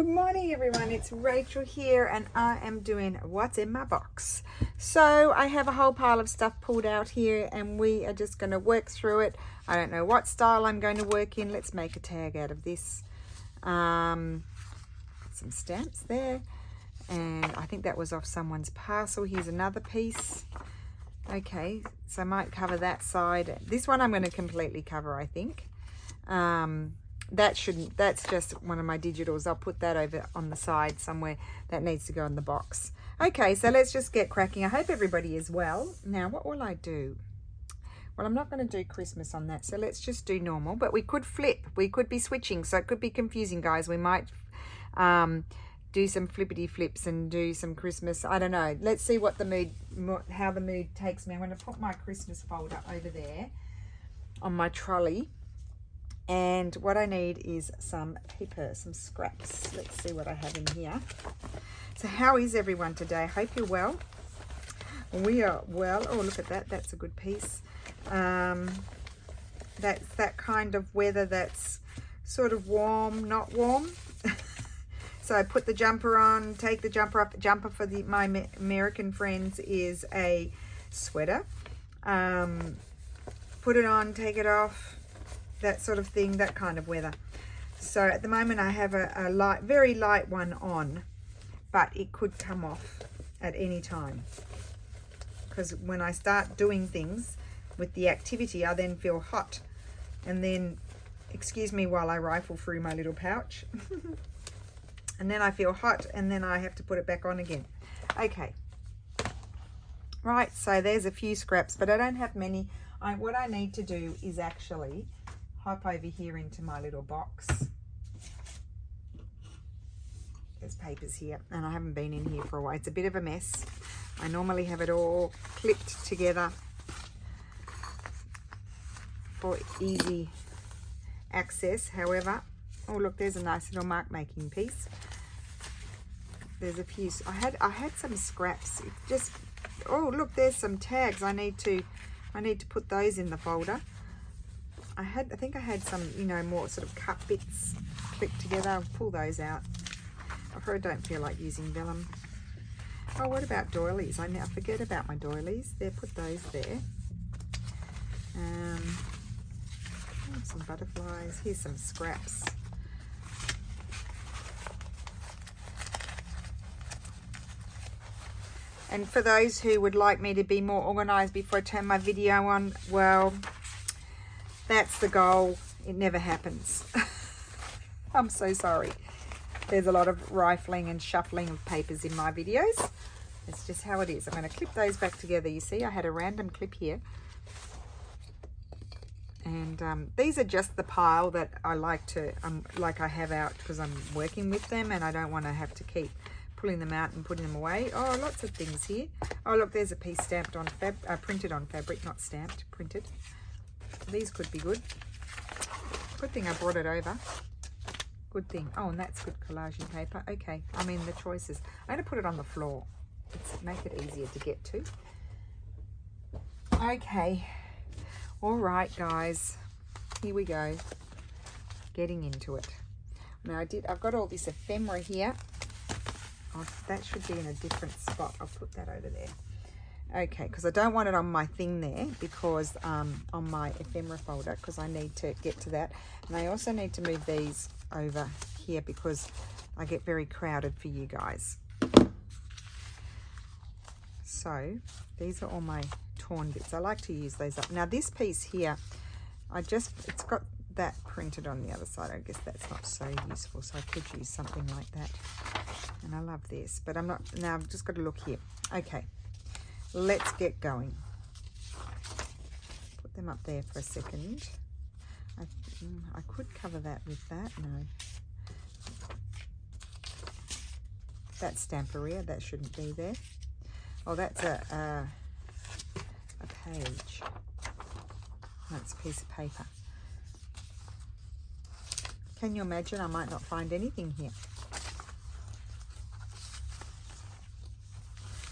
Good morning everyone, it's Rachel here and I am doing what's in my box. So I have a whole pile of stuff pulled out here and we are just going to work through it. I don't know what style I'm going to work in. Let's make a tag out of this. Some stamps there, and I think that was off someone's parcel. Here's another piece. Okay, so I might cover that side. This one I'm going to completely cover, I think. That's just one of my digitals. I'll put that over on the side somewhere. That needs to go in the box. Okay, so let's just get cracking. I hope everybody is well. Now, what will I do? Well, I'm not going to do Christmas on that, so let's just do normal. But we could flip. We could be switching, so it could be confusing, guys. We might do some flippity flips and do some Christmas. I don't know. Let's see what the mood, how the mood takes me. I'm going to put my Christmas folder over there on my trolley. And what I need is some paper, some scraps. Let's see what I have in here. So how is everyone today? I hope you're well. We are well. Oh, look at that. That's a good piece. That's that kind of weather that's sort of warm, not warm. So I put the jumper on, take the jumper off. The jumper for my American friends is a sweater. Put it on, take it off. That sort of thing, that kind of weather. So at the moment I have a light, very light one on, but it could come off at any time. Because when I start doing things with the activity, I then feel hot. And then, excuse me while I rifle through my little pouch. And then I feel hot and then I have to put it back on again. Okay. Right, so there's a few scraps, but I don't have many. What I need to do is actually hop over here into my little box. There's papers here, and I haven't been in here for a while. It's a bit of a mess. I normally have it all clipped together for easy access. However, oh look, there's a nice little mark making piece. There's a few. I had some scraps. It just, oh look, there's some tags. I need to put those in the folder. I think I had some, you know, more sort of cut bits clipped together. I'll pull those out. I don't feel like using vellum. Oh, what about doilies? I now forget about my doilies. There, put those there. Some butterflies. Here's some scraps. And for those who would like me to be more organized before I turn my video on, well, that's the goal. It never happens. I'm so sorry. There's a lot of rifling and shuffling of papers in my videos. It's just how it is. I'm going to clip those back together. You see, I had a random clip here. And these are just the pile that I like to, like I have out because I'm working with them and I don't want to have to keep pulling them out and putting them away. Oh, lots of things here. Oh, look, there's a piece stamped on printed on fabric, not stamped, printed. These could be good. Good thing I brought it over. Good thing. Oh, and that's good collaging paper. Okay, I mean the choices. I'm going to put it on the floor. Let's make it easier to get to. Okay. All right, guys. Here we go. Getting into it. Now I've got all this ephemera here. Oh, that should be in a different spot. I'll put that over there. Okay, because I don't want it on my thing there, because on my ephemera folder, because I need to get to that. And I also need to move these over here because I get very crowded for you guys. So these are all my torn bits. I like to use those up. Now this piece here, it's got that printed on the other side. I guess that's not so useful, so I could use something like that. And I love this, but I'm not, now I've just got to look here. Okay. Let's get going. Put them up there for a second. I could cover that with that. No. That's stamperia. That shouldn't be there. Oh, that's a page. That's a piece of paper. Can you imagine? I might not find anything here.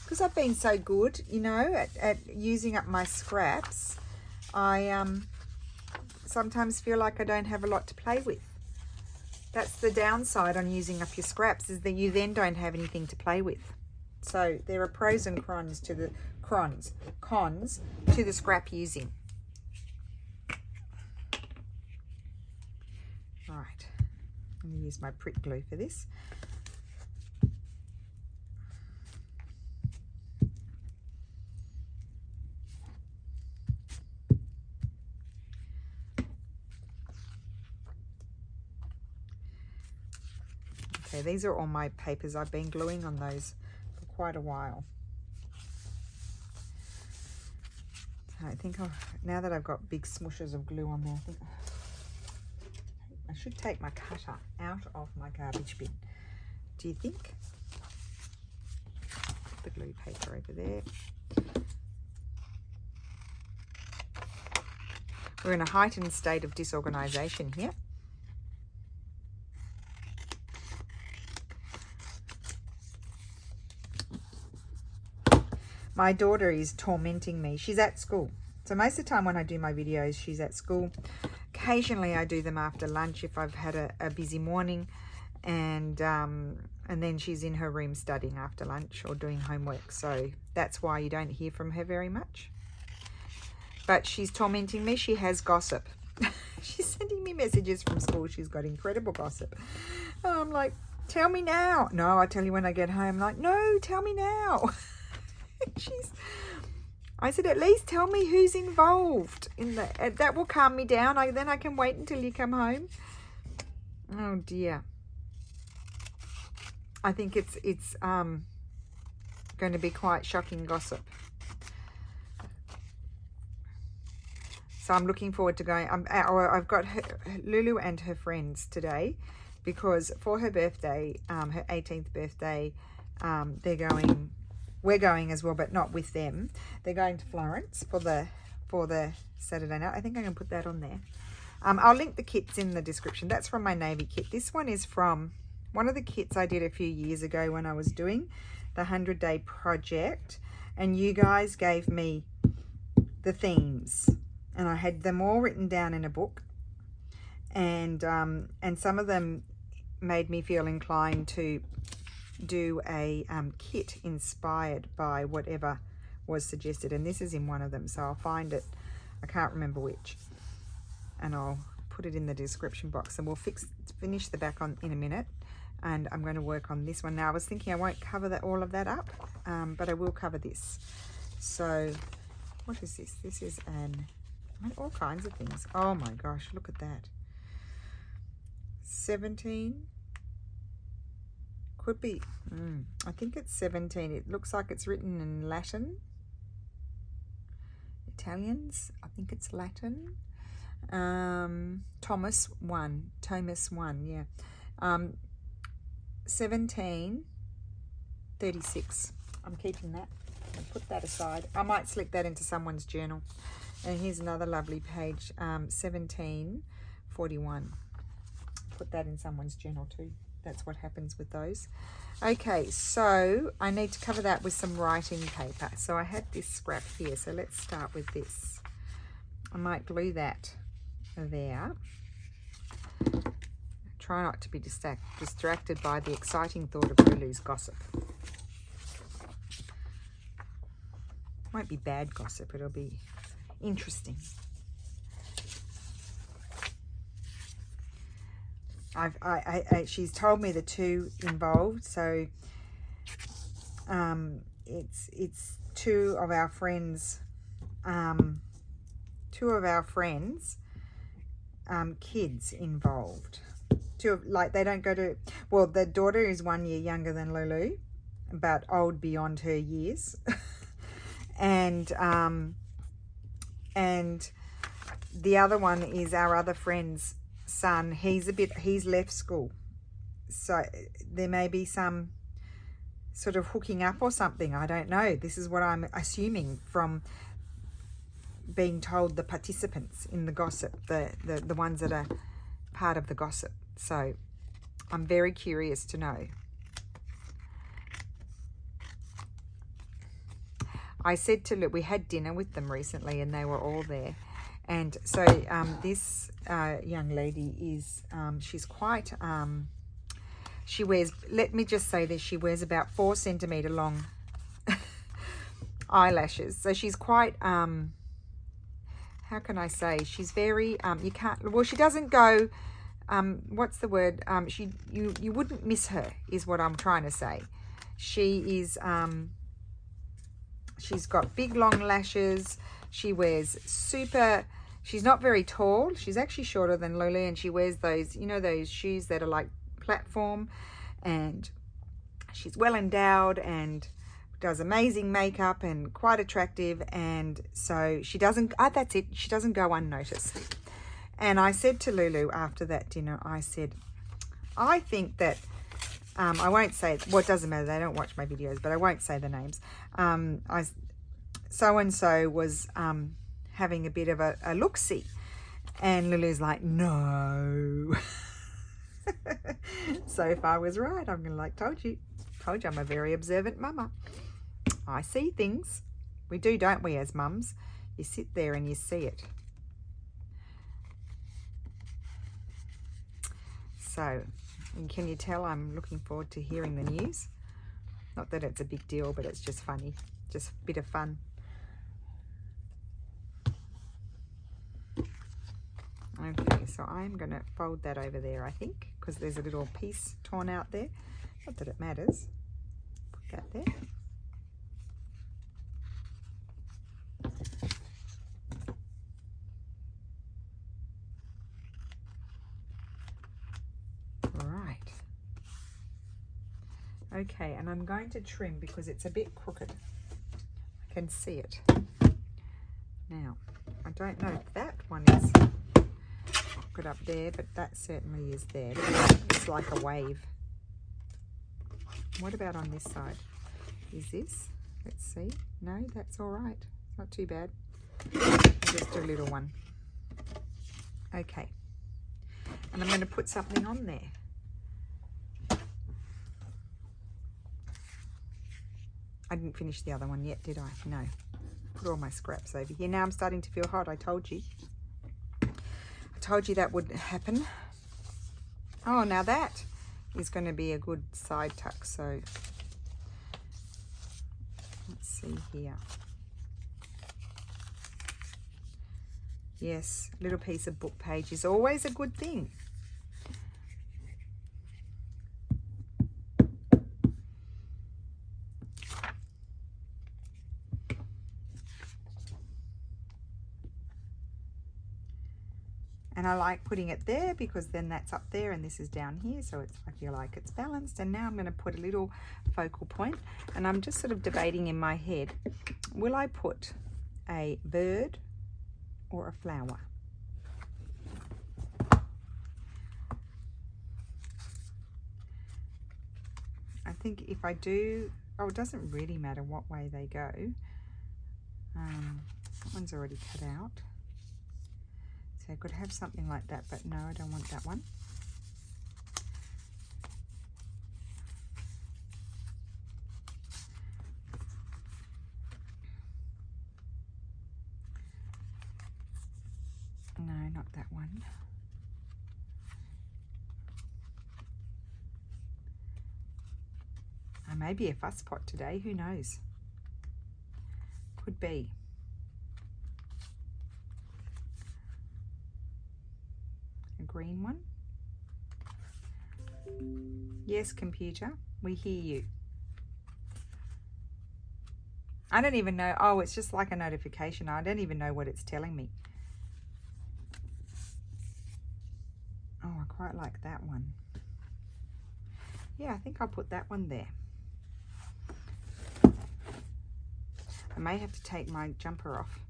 Because I've been so good, you know, at using up my scraps, I sometimes feel like I don't have a lot to play with. That's the downside on using up your scraps, is that you then don't have anything to play with. So there are pros and cons to the scrap using. Right, I'm going to use my prick glue for this. Okay, these are all my papers. I've been gluing on those for quite a while. So I think now that I've got big smooshes of glue on there, I think I should take my cutter out of my garbage bin. Do you think? Put the glue paper over there. We're in a heightened state of disorganization here. My daughter is tormenting me. She's at school. So most of the time when I do my videos, she's at school. Occasionally I do them after lunch if I've had a busy morning. And then she's in her room studying after lunch or doing homework. So that's why you don't hear from her very much. But she's tormenting me. She has gossip. She's sending me messages from school. She's got incredible gossip. I'm like, tell me now. No, I tell you when I get home. I'm like, no, tell me now. I said, at least tell me who's involved in that will calm me down. Then I can wait until you come home. Oh dear. I think it's going to be quite shocking gossip. So I'm looking forward to going. I've got Lulu and her friends today, because for her birthday, her 18th birthday, they're going. We're going as well, but not with them. They're going to Florence for the Saturday night. I think I can put that on there. I'll link the kits in the description. That's from my Navy kit. This one is from one of the kits I did a few years ago when I was doing the 100-day project, and you guys gave me the themes, and I had them all written down in a book, and some of them made me feel inclined to do a kit inspired by whatever was suggested, and this is in one of them, so I'll find it. I can't remember which, and I'll put it in the description box, and we'll finish the back in a minute, and I'm going to work on this one now. I was thinking I won't cover all of that up, but I will cover this. So what is this? This is all kinds of things. Oh my gosh, look at that. 17, could be, I think it's 17. It looks like it's written in Latin. Italians, I think it's Latin. Thomas 1, yeah. 1736. I'm keeping that. I'll put that aside. I might slip that into someone's journal. And here's another lovely page, 1741. Put that in someone's journal too. That's what happens with those. Okay, so I need to cover that with some writing paper. So I had this scrap here, so let's start with this. I might glue that there. Try not to be distracted by the exciting thought of Lulu's gossip. Won't be bad gossip, it'll be interesting. She's told me the two involved, so it's two of our friends' kids involved. They don't go to, well, the daughter is 1 year younger than Lulu, but old beyond her years. and the other one is our other friend's son. He's left school, so there may be some sort of hooking up or something. I don't know. This is what I'm assuming from being told the participants in the gossip, the ones that are part of the gossip. So I'm very curious to know. I said to Luke, we had dinner with them recently and they were all there, And so this young lady is, she's quite, she wears, let me just say this, she wears about 4 centimeter long eyelashes. So she's quite, how can I say, she's very, you can't, well, she doesn't go, what's the word, you wouldn't miss her, is what I'm trying to say. She is, she's got big long lashes. She wears super, she's not very tall. She's actually shorter than Lulu, and she wears those, you know, those shoes that are like platform, and she's well endowed and does amazing makeup and quite attractive. And so she doesn't, that's it, she doesn't go unnoticed. And I said to Lulu after that dinner, I said, I think that, I won't say, well, it doesn't matter, they don't watch my videos, but I won't say the names. So-and-so was having a bit of a look-see. And Lulu's like, no. So if I was right, I'm going to like, told you I'm a very observant mama. I see things. We do, don't we, as mums? You sit there and you see it. So, and can you tell I'm looking forward to hearing the news? Not that it's a big deal, but it's just funny. Just a bit of fun. Okay, so I'm going to fold that over there, I think, because there's a little piece torn out there. Not that it matters. Put that there. Right. Okay, and I'm going to trim because it's a bit crooked. I can see it. Now, I don't know if that one is crooked up there, but that certainly is there. It's like a wave. What about on this side? Is this? Let's see. No, that's all right. It's not too bad. Just a little one. Okay. And I'm going to put something on there. I didn't finish the other one yet, did I? No. Put all my scraps over here. Now I'm starting to feel hot. I told you. I told you that would happen. Oh, now that is going to be a good side tuck. So let's see here. Yes, a little piece of book page is always a good thing. And I like putting it there because then that's up there and this is down here, so it's, I feel like it's balanced. And now I'm going to put a little focal point, and I'm just sort of debating in my head, will I put a bird or a flower? I think if I do, oh, it doesn't really matter what way they go. That one's already cut out. So I could have something like that, but no, I don't want that one. No, not that one. I may be a fuss pot today, who knows? Could be. A green one. Yes, computer, we hear you. I don't even know. Oh, it's just like a notification. I don't even know what it's telling me. Oh, I quite like that one. Yeah, I think I'll put that one there. I may have to take my jumper off.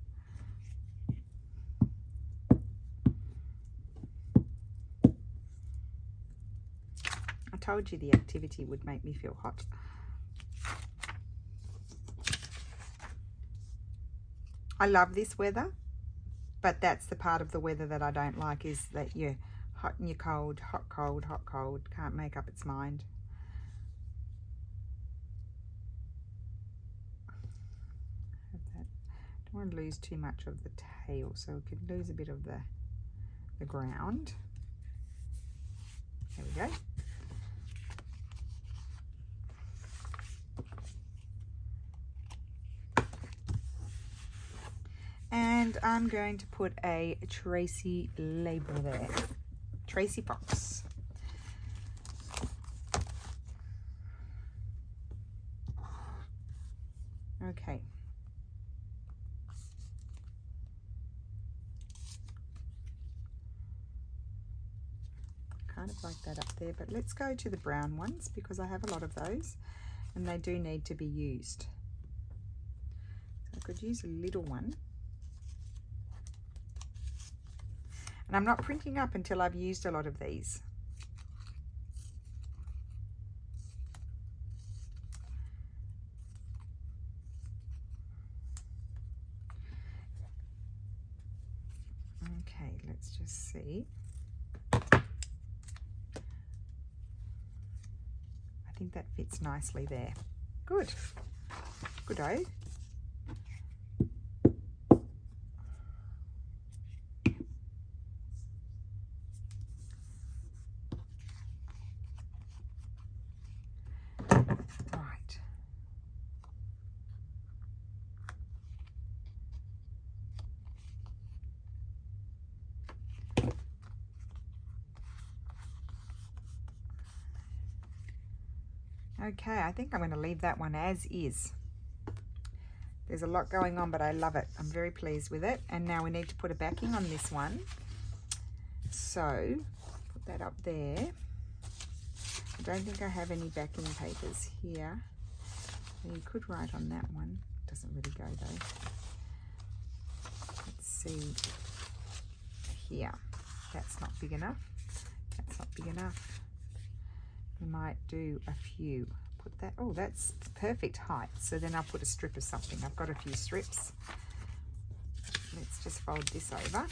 I told you the activity would make me feel hot. I love this weather, but that's the part of the weather that I don't like, is that you're hot and you're cold, hot, cold, hot, cold, can't make up its mind. Have that. Don't want to lose too much of the tail, so we could lose a bit of the ground. There we go. And I'm going to put a tracie label there. Tracie Fox. Okay. Kind of like that up there, but let's go to the brown ones because I have a lot of those and they do need to be used. So I could use a little one. And I'm not printing up until I've used a lot of these. Okay, let's just see. I think that fits nicely there. Good. Good-o. Okay, I think I'm going to leave that one as is. There's a lot going on, but I love it. I'm very pleased with it. And now we need to put a backing on this one. So, put that up there. I don't think I have any backing papers here. You could write on that one. Doesn't really go though. Let's see here. That's not big enough. That's not big enough. We might do a few. Put that, oh, that's the perfect height. So then I'll put a strip of something. I've got a few strips. Let's just fold this over.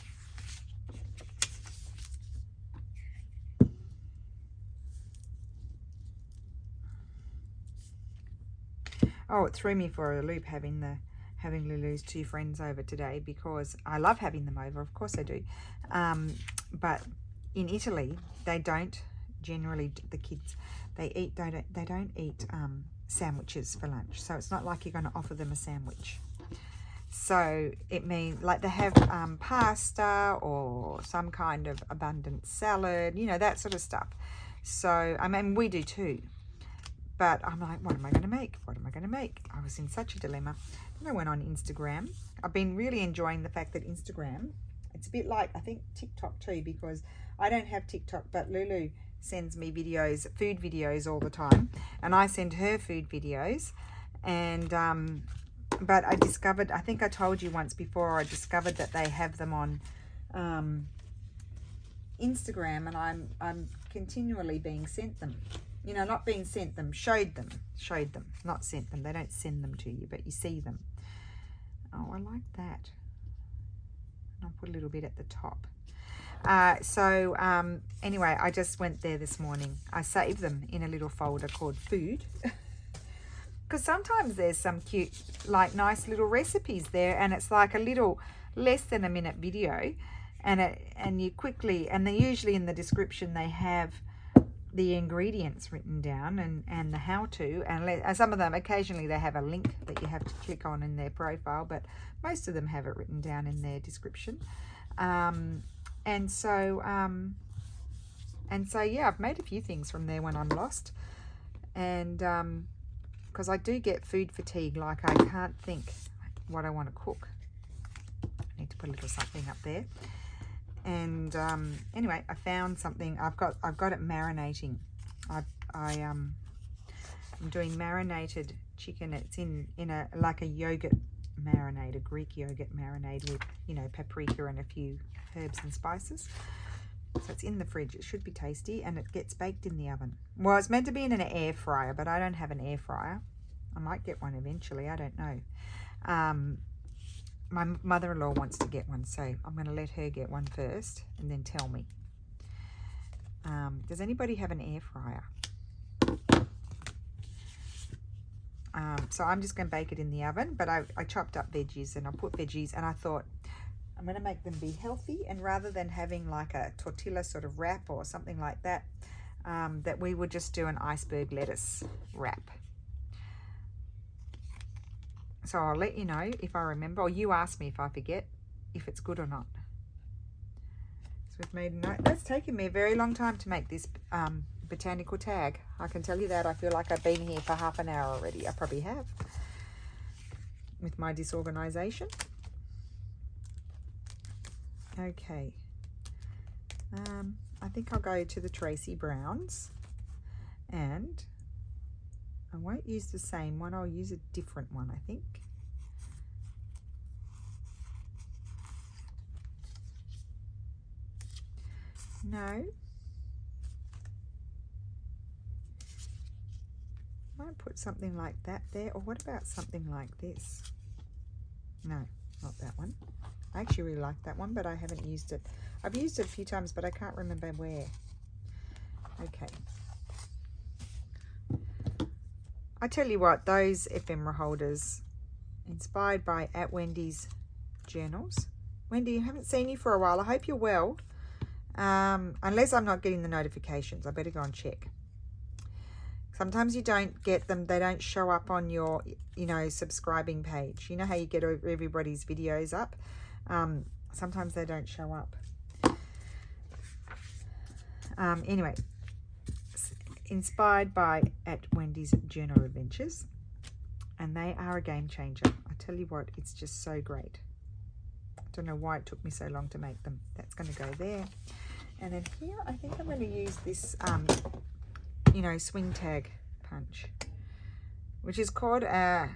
Oh, it threw me for a loop having Lulu's two friends over today because I love having them over. Of course I do. But in Italy, they don't generally, the kids, they don't eat sandwiches for lunch. So it's not like you're going to offer them a sandwich. So it means like they have pasta or some kind of abundant salad, you know, that sort of stuff. So, I mean, we do too. But I'm like, what am I going to make? What am I going to make? I was in such a dilemma. Then I went on Instagram. I've been really enjoying the fact that Instagram, it's a bit like, I think, TikTok too, because I don't have TikTok, but Lulu sends me videos, food videos all the time. And I send her food videos. And, but I discovered, I think I told you once before, I discovered that they have them on Instagram, and I'm continually being sent them. You know, not being sent them, showed them, not sent them. They don't send them to you, but you see them. Oh, I like that. I'll put a little bit at the top. Anyway, I just went there this morning. I saved them in a little folder called food. Because sometimes there's some cute, like nice little recipes there, and it's like a little less than a minute video. And you quickly, and they usually in the description they have the ingredients written down and the how-to, and some of them occasionally they have a link that you have to click on in their profile, but most of them have it written down in their description. And so yeah, I've made a few things from there when I'm lost, and because I do get food fatigue, like I can't think what I want to cook. I need to put a little something up there. And anyway, I found something. I've got it marinating. I'm doing marinated chicken. It's in a like a yogurt marinade, a Greek yogurt marinade with, you know, paprika and a few herbs and spices. So it's in the fridge. It should be tasty, and it gets baked in the oven. Well, it's meant to be in an air fryer, but I don't have an air fryer. I might get one eventually. I don't know. My mother-in-law wants to get one, so I'm going to let her get one first and then tell me. Does anybody have an air fryer? So I'm just going to bake it in the oven, but I chopped up veggies and I put veggies, and I thought I'm going to make them be healthy, and rather than having like a tortilla sort of wrap or something like that, that we would just do an iceberg lettuce wrap. So I'll let you know if I remember, or you ask me if I forget, if it's good or not. So we've made a note. That's taken me a very long time to make this botanical tag. I can tell you that. I feel like I've been here for half an hour already. I probably have, with my disorganization. Okay. I think I'll go to the Tracie browns, and I won't use the same one. I'll use a different one, I think. No. Might put something like that there, or what about something like this? No, not that one. I actually really like that one, but I haven't used it. I've used it a few times, but I can't remember where. Okay. I tell you what, those ephemera holders, inspired by at Wendy's journals. Wendy, I haven't seen you for a while. I hope you're well. Unless I'm not getting the notifications, I better go and check. Sometimes you don't get them. They don't show up on your, subscribing page. You know how you get everybody's videos up? Sometimes they don't show up. Anyway, inspired by at Wendy's Journal Adventures, and they are a game changer. I tell you what, it's just so great. I don't know why it took me so long to make them. That's going to go there. And then here, I think I'm going to use this, swing tag punch, which is called a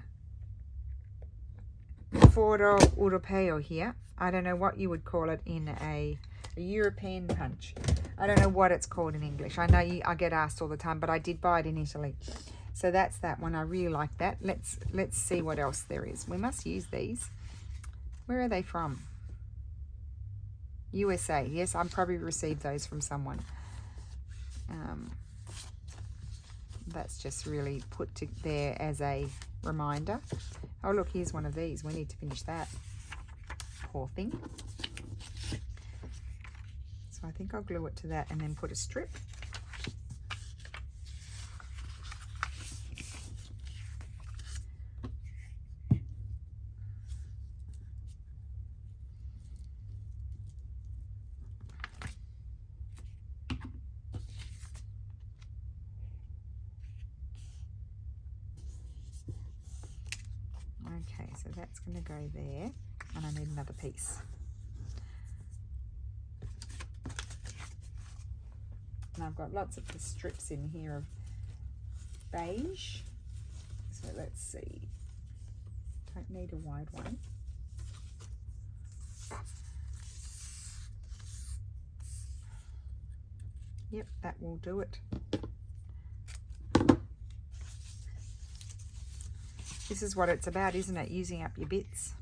Foro Europeo here. I don't know what you would call it in a European punch. I don't know what it's called in English. I know I get asked all the time, but I did buy it in Italy. So that's that one. I really like that. Let's see what else there is. We must use these. Where are they from? USA. Yes, I probably received those from someone. That's just really put there as a reminder. Oh, look, here's one of these. We need to finish that. Poor thing. So I think I'll glue it to that and then put a strip. Okay, so that's going to go there, and I need another piece. And I've got lots of the strips in here of beige. So let's see. Don't need a wide one. Yep, that will do it. This is what it's about, isn't it? Using up your bits.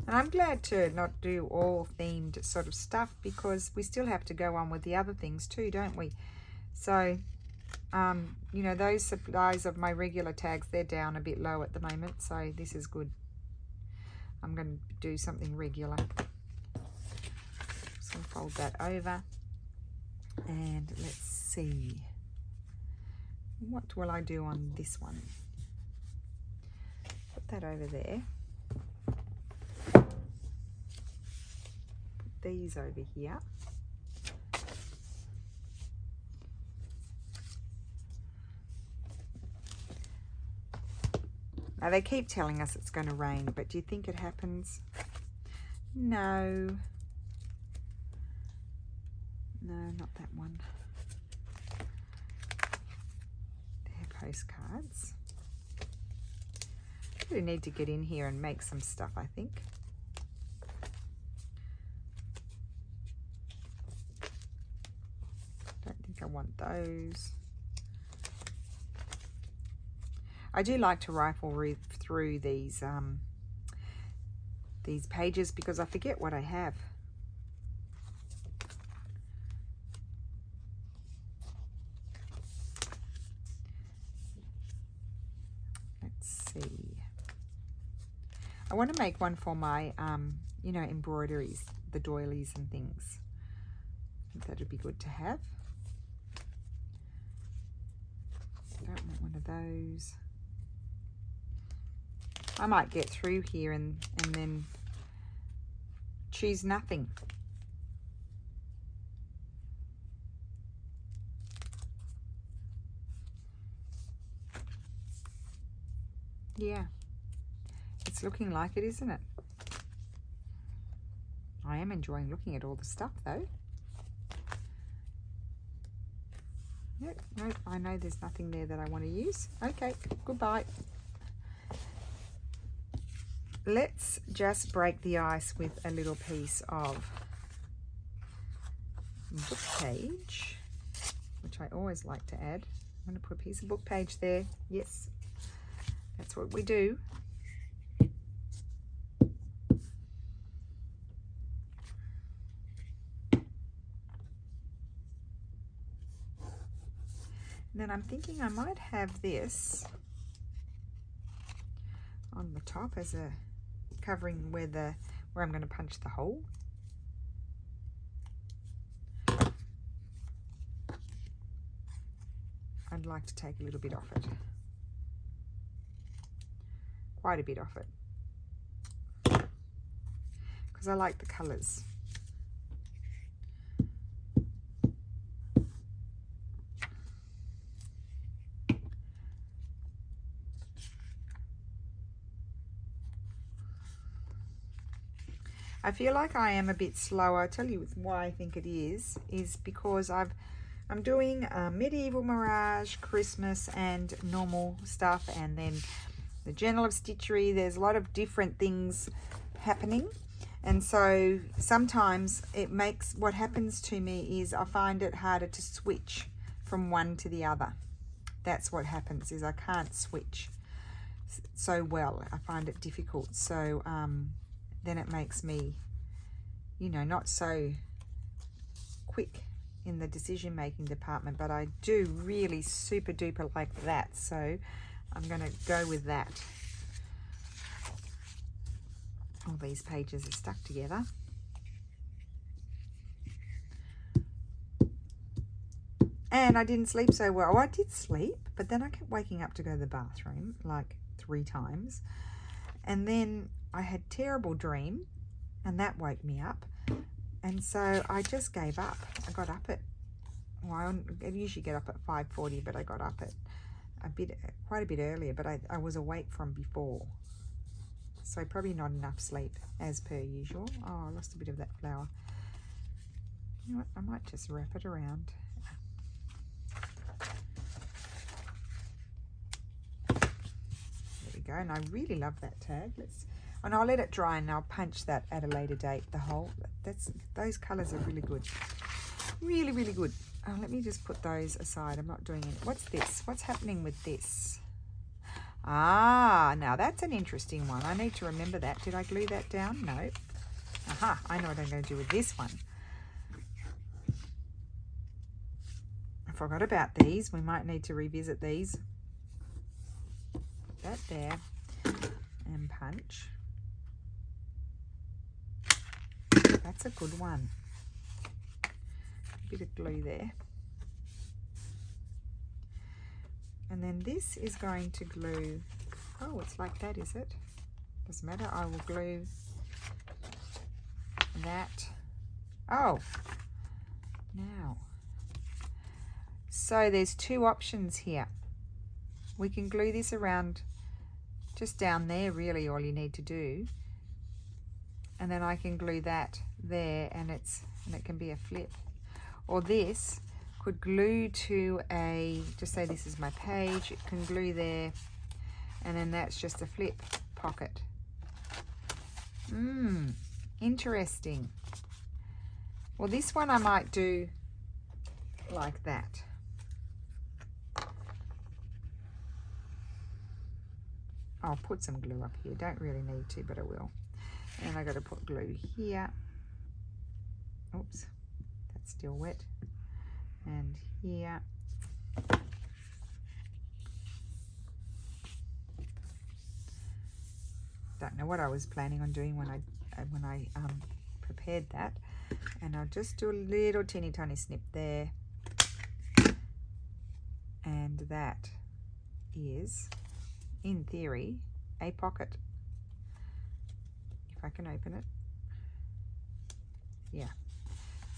And I'm glad to not do all themed sort of stuff, because we still have to go on with the other things too, don't we? So, those supplies of my regular tags, they're down a bit low at the moment, so this is good. I'm going to do something regular. So fold that over, and let's see. What will I do on this one? Put that over there. These over here. Now they keep telling us it's going to rain, but do you think it happens? No. No, not that one. postcards. Really need to get in here and make some stuff, I think. Don't think I want those. I do like to rifle through these pages because I forget what I have. Let's see. I want to make one for my, you know, embroideries, the doilies and things. I think that would be good to have. I don't want one of those. I might get through here and then choose nothing. Yeah, it's looking like it, isn't it? I am enjoying looking at all the stuff though. Nope, I know there's nothing there that I want to use. Okay, goodbye. Let's just break the ice with a little piece of book page, which I always like to add. I'm going to put a piece of book page there. Yes, that's what we do. And then I'm thinking I might have this on the top as a covering where I'm going to punch the hole. I'd like to take a little bit off it. Quite a bit off it. Because I like the colours. I feel like I am a bit slower. I'll tell you why I think it is because I'm doing medieval mirage, Christmas and normal stuff, and then the Journal of Stitchery. There's a lot of different things happening, and so sometimes what happens to me is I find it harder to switch from one to the other. That's what happens, is I can't switch so well. I find it difficult. So then it makes me, you know, not so quick in the decision-making department, but I do really super duper like that. So I'm going to go with that. All these pages are stuck together. And I didn't sleep so well. Oh, I did sleep, but then I kept waking up to go to the bathroom like 3 times. And then I had a terrible dream, and that woke me up. And so I just gave up. I got up at, well, I usually get up at 5:40, but I got up at quite a bit earlier, but I was awake from before. So probably not enough sleep, as per usual. Oh, I lost a bit of that flower. You know what, I might just wrap it around. There we go, and I really love that tag. And I'll let it dry and I'll punch that at a later date, the hole. Those colours are really good. Really, really good. Let me just put those aside. I'm not doing it. What's this? What's happening with this? Ah, now that's an interesting one. I need to remember that. Did I glue that down? No. Aha, I know what I'm going to do with this one. I forgot about these. We might need to revisit these. Put that there and punch. That's a good one. A bit of glue there. And then this is going to glue. Oh, it's like that, is it? Doesn't matter. I will glue that. Oh, now. So there's 2 options here. We can glue this around just down there, really, all you need to do. And then I can glue that there, and it can be a flip. Or this, could glue to a, just say this is my page, it can glue there, and then that's just a flip pocket. Interesting. Well, this one I might do like that. I'll put some glue up here. Don't really need to, but I will. And I got to put glue here. Oops, that's still wet. And here. Don't know what I was planning on doing when I prepared that. And I'll just do a little teeny tiny snip there. And that is, in theory, a pocket. If I can open it. Yeah.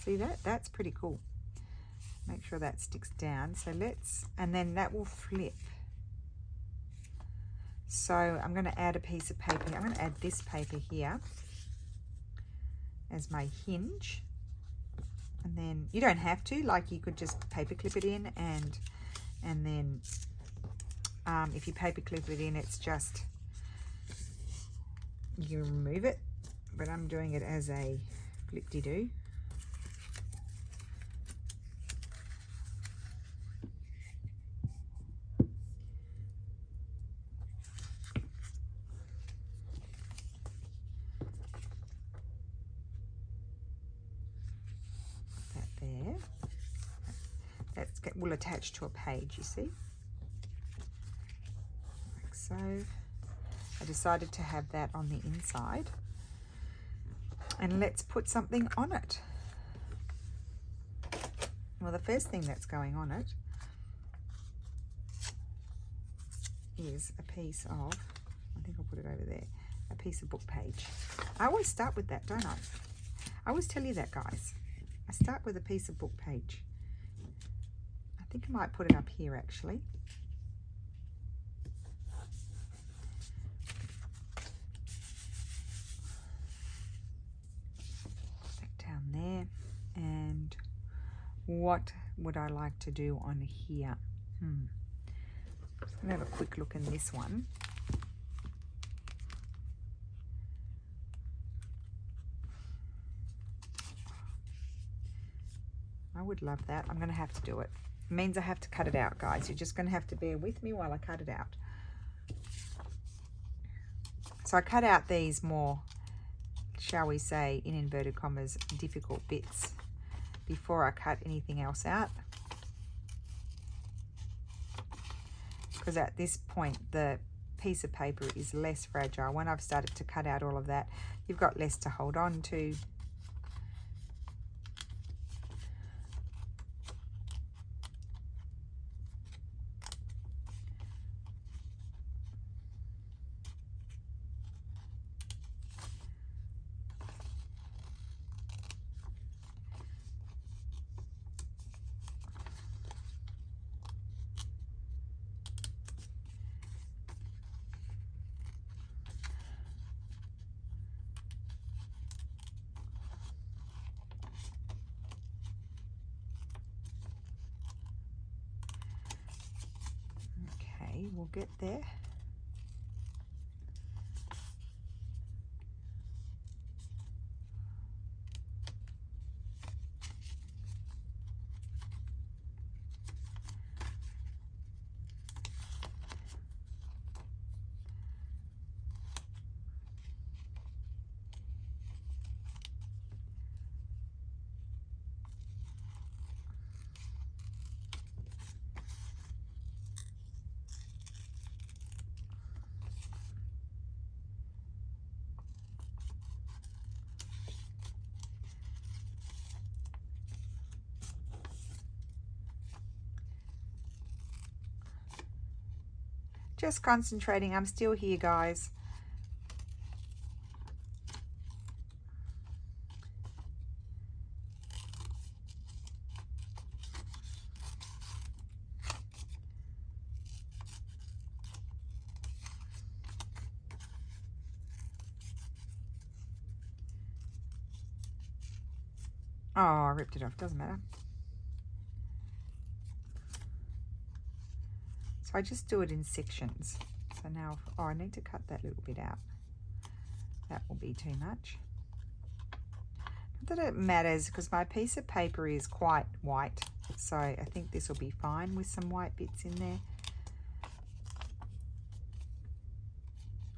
See that? That's pretty cool. Make sure that sticks down. So let's, and then that will flip. So I'm going to add a piece of paper here. I'm going to add this paper here as my hinge. And then you don't have to, like you could just paper clip it in, and then if you paper clip it in, it's just, you remove it, but I'm doing it as a flip-de-doo. That there. Will attach to a page, you see, like so. I decided to have that on the inside, and let's put something on it. Well, the first thing that's going on it is a piece of, I think I'll put it over there, a piece of book page. I always start with that, don't I? I always tell you that, guys. I start with a piece of book page. I think I might put it up here actually. That down there. And what would I like to do on here? I'm gonna have a quick look in this one. I would love that. I'm gonna have to do it. It means I have to cut it out, guys. You're just gonna have to bear with me while I cut it out. So I cut out these more, shall we say, in inverted commas, difficult bits before I cut anything else out. Because at this point, the piece of paper is less fragile. When I've started to cut out all of that, you've got less to hold on to. We'll get there. Just concentrating. I'm still here, guys. Oh, I ripped it off. Doesn't matter. So I just do it in sections. So now, oh, I need to cut that little bit out. That will be too much. Not that it matters because my piece of paper is quite white. So I think this will be fine with some white bits in there.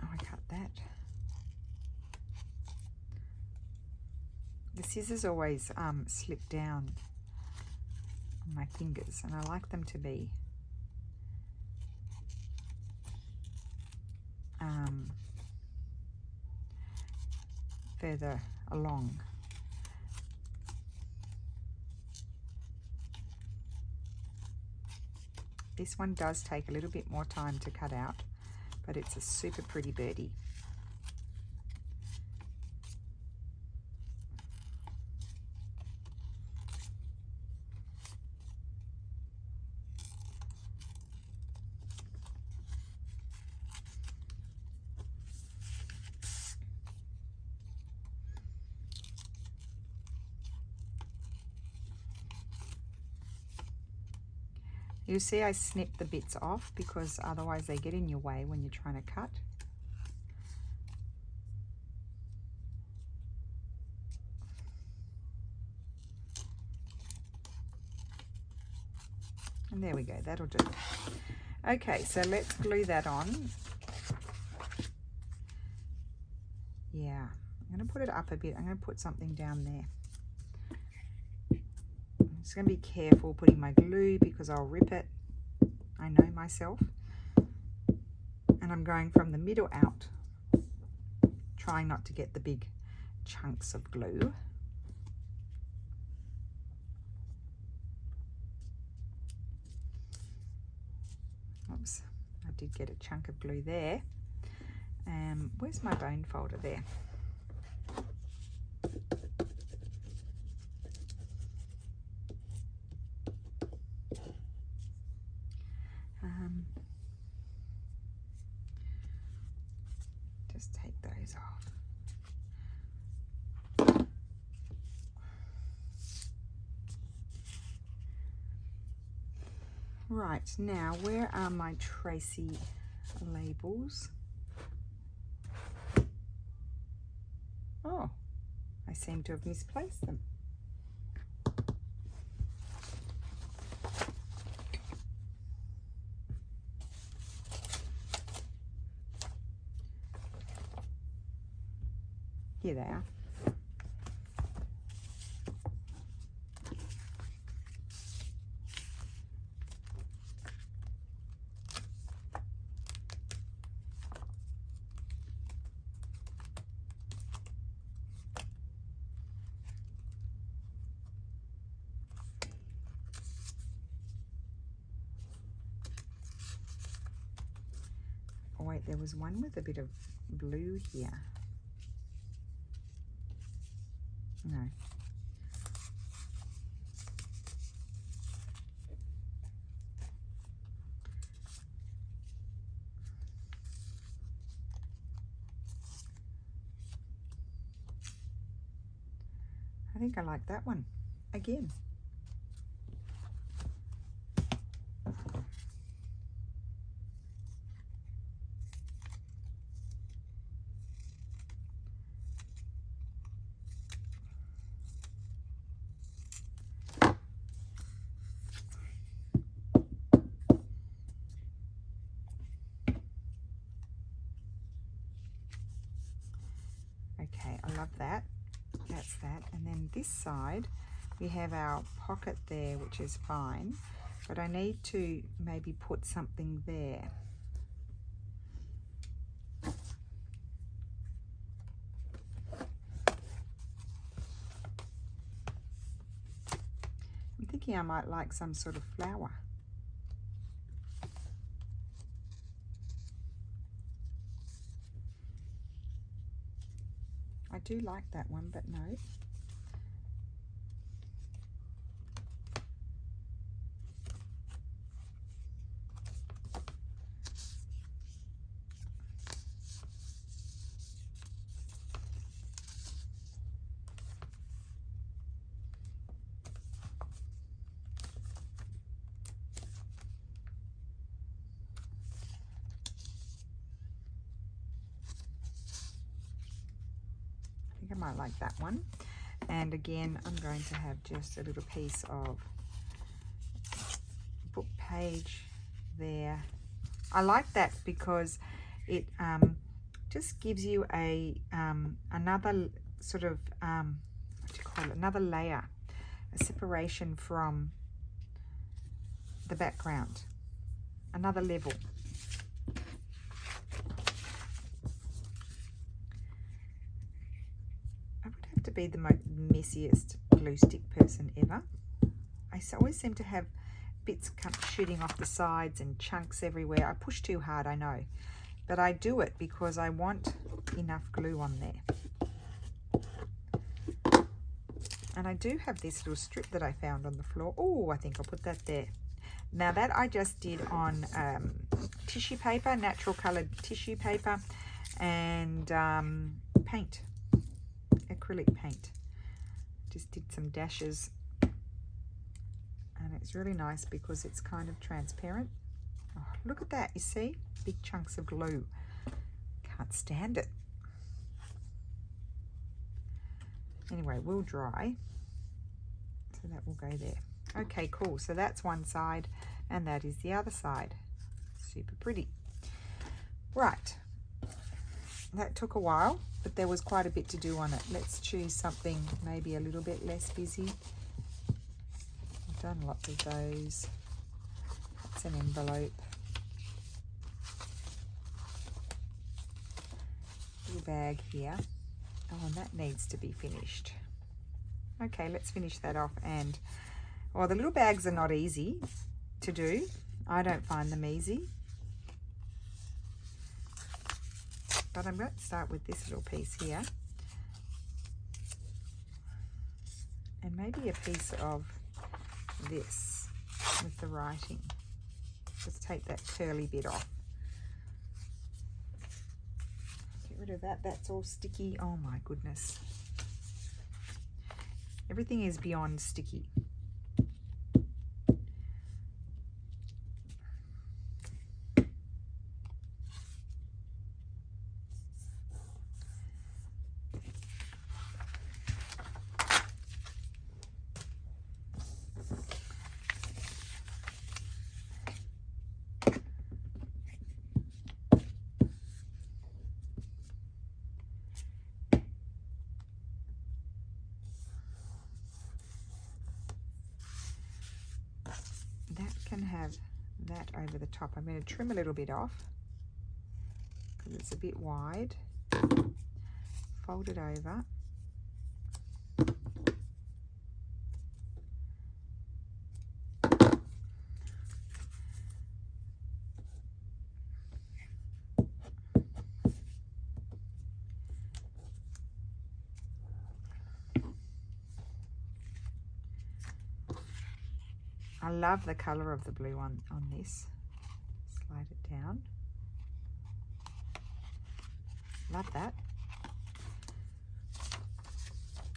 Oh, I cut that. The scissors always slip down on my fingers, and I like them to be further along. This one does take a little bit more time to cut out, but it's a super pretty birdie. You see I snip the bits off because otherwise they get in your way when you're trying to cut. And there we go, that'll do. Okay, so let's glue that on. Yeah, I'm going to put it up a bit. I'm going to put something down there. I'm just going to be careful putting my glue because I'll rip it. I know myself. And I'm going from the middle out, trying not to get the big chunks of glue. Oops, I did get a chunk of glue there. Where's my bone folder there? Just take those off. Right, now where are my tracie labels? Oh, I seem to have misplaced them. Here they are. Oh wait, there was one with a bit of blue here. No. I think I like that one again. Okay, I love that. That's that. And then this side, we have our pocket there, which is fine. But I need to maybe put something there. I'm thinking I might like some sort of flower. I do like that one, but no. might like that one. And again, I'm going to have just a little piece of book page there. I like that because it just gives you a another sort of what do you call it, another layer, a separation from the background, another level. I would have to be the most messiest glue stick person ever. I always seem to have bits shooting off the sides and chunks everywhere. I push too hard, I know, but I do it because I want enough glue on there. And I do have this little strip that I found on the floor. Oh, I think I'll put that there. Now that I just did on tissue paper, natural colored tissue paper, and paint, acrylic paint. Just did some dashes. And it's really nice because it's kind of transparent. Oh, look at that, you see? Big chunks of glue. Can't stand it. Anyway, we'll dry. So that will go there. Okay, cool. So that's one side and that is the other side. Super pretty. Right. That took a while, but there was quite a bit to do on it. Let's choose something maybe a little bit less busy. Done lots of those. That's an envelope. Little bag here. Oh, and that needs to be finished. Okay, let's finish that off. And well, the little bags are not easy to do. I don't find them easy. But I'm going to start with this little piece here. And maybe a piece of this with the writing. Just take that curly bit off. Get rid of that. That's all sticky. Oh my goodness. Everything is beyond sticky. Can have that over the top. I'm going to trim a little bit off because it's a bit wide. Fold it over. I love the colour of the blue on this. Slide it down. Love that.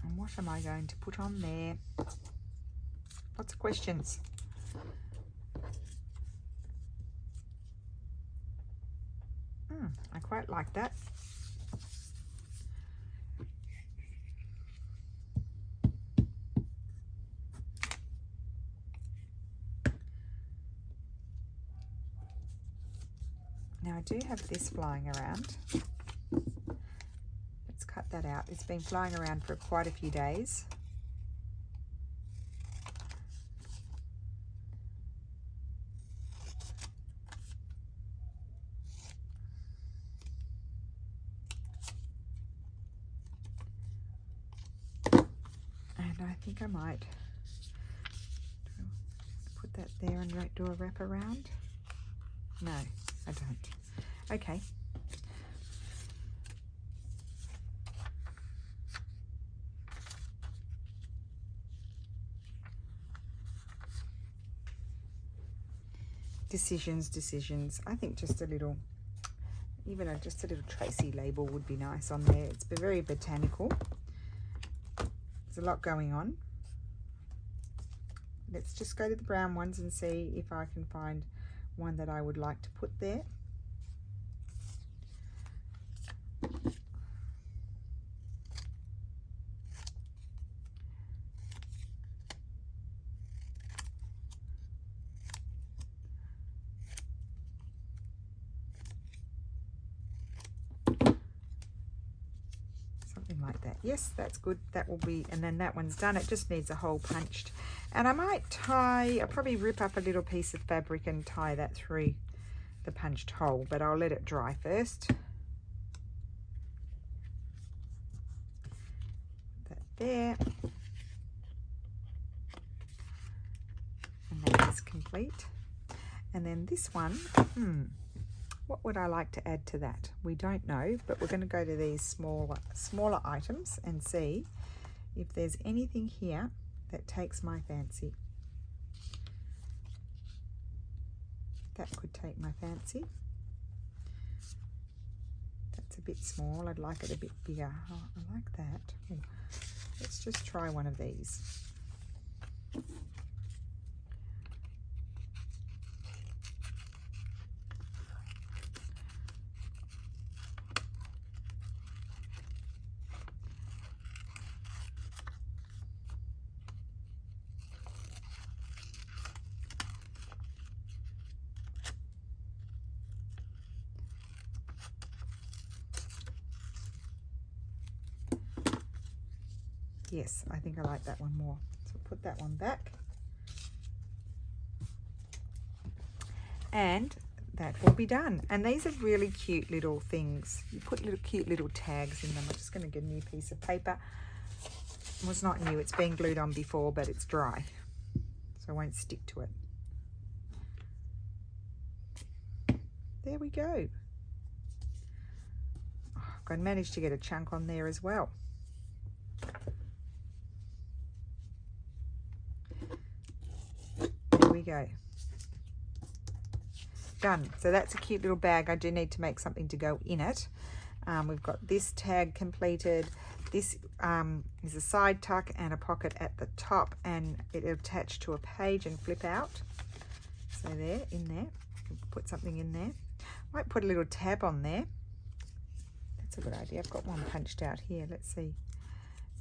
And what am I going to put on there? Lots of questions. I quite like that. Now I do have this flying around. Let's cut that out. It's been flying around for quite a few days. And I think I might put that there and do a wrap around. No, I don't. Okay. Decisions. I think just a little, even just a little Tracie label would be nice on there. It's very botanical. There's a lot going on. Let's just go to the brown ones and see if I can find one that I would like to put there. that. Yes, that's good. That will be, and then that one's done. It just needs a hole punched. And I might tie, I'll probably rip up a little piece of fabric and tie that through the punched hole, but I'll let it dry first. That there. And that is complete. And then this one, what would I like to add to that? We don't know, but we're going to go to these smaller items and see if there's anything here that takes my fancy. That could take my fancy. That's a bit small. I'd like it a bit bigger. Oh, I like that. Ooh. Let's just try one of these. Yes, I think I like that one more. So put that one back. And that will be done. And these are really cute little things. You put little cute little tags in them. I'm just going to get a new piece of paper. Well, it's not new. It's been glued on before, but it's dry. So I won't stick to it. There we go. Oh, I managed to get a chunk on there as well. There we go. Done. So that's a cute little bag. I do need to make something to go in it. We've got this tag completed. This is a side tuck and a pocket at the top, and it'll attach to a page and flip out. So there, in there, put something in there. Might put a little tab on there. That's a good idea. I've got one punched out here. Let's see.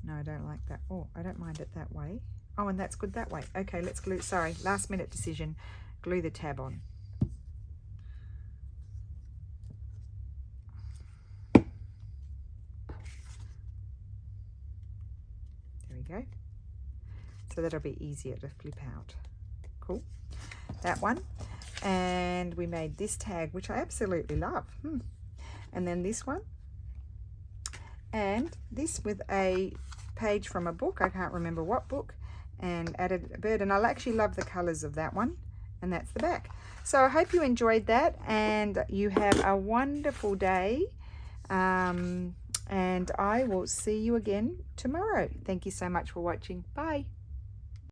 No, I don't like that. Oh, I don't mind it that way. Oh, and that's good that way. Okay, let's glue. Sorry, last minute decision. Glue the tab on. There we go. So that'll be easier to flip out. Cool. That one. And we made this tag, which I absolutely love. And then this one. And this with a page from a book. I can't remember what book. And added a bird, and I'll actually love the colors of that one, and that's the back. So I hope you enjoyed that, and you have a wonderful day, and I will see you again tomorrow. Thank you so much for watching. Bye.